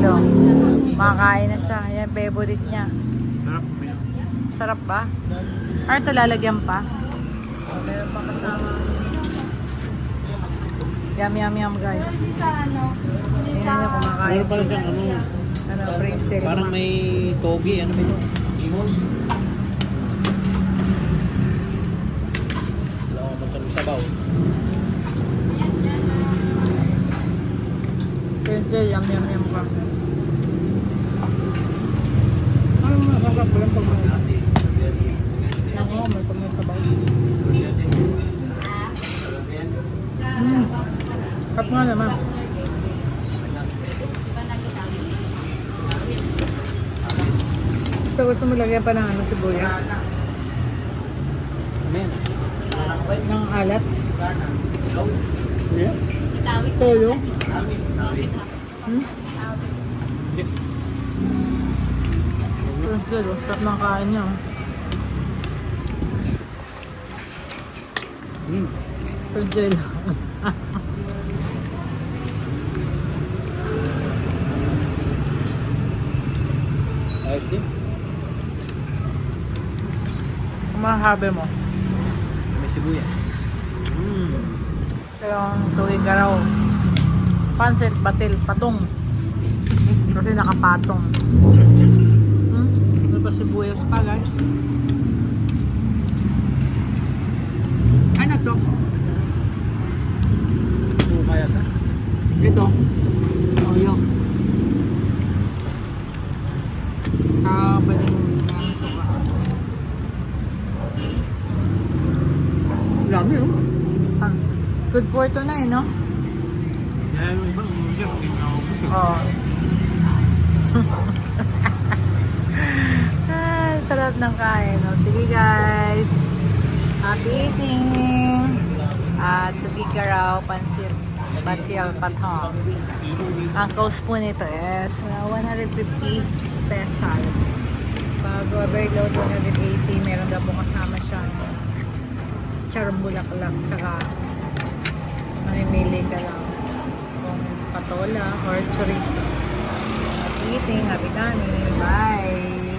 oh. Makakain na siya. Yan, favorite niya. Sarap. Sarap ba? Ay, ito lalagyan pa. Oh, meron pa kasama. Yum, yum, yum, guys. Tingnan nyo kumakain. Meron pala siyang Brain steak. parang may togi. Ano ba ito? Imos? Wala akong magsasabaw. Pwede, yum, yum, yum pa. Ano masarap ko lang pag may Oo, may pagmatabaw. Kap nga naman. Ito gusto mo lagyan pa ng sibuyas? Ano yan? Ng alat? Yeah? Solo? Pero sarap ng kain niya. Pwede lang. Ayos din. Kumahabe mo. May sibuyas. Ito yung tuwing garaw. Pansit, batil, patong. Kasi nakapatong. Ano ba sibuyas pa, guys? Ano to? Ito kaya ta? Ito. Toyo. Pwede yung suka. Dami oh. Good for ito na eh, no? Kaya yung iba, hindi ako gusto. Oo. Sarap ng kain. No? Sige guys. Happy eating. At Tugigaraw, Pansit, Batil, Patong. Ang cost po nito is 150 special. Pag overload 180, meron daw po kasama siyang charong bulaklak. Tsaka mamimili ka lang kung patola or chorizo. Happy eating, happy kami. Bye!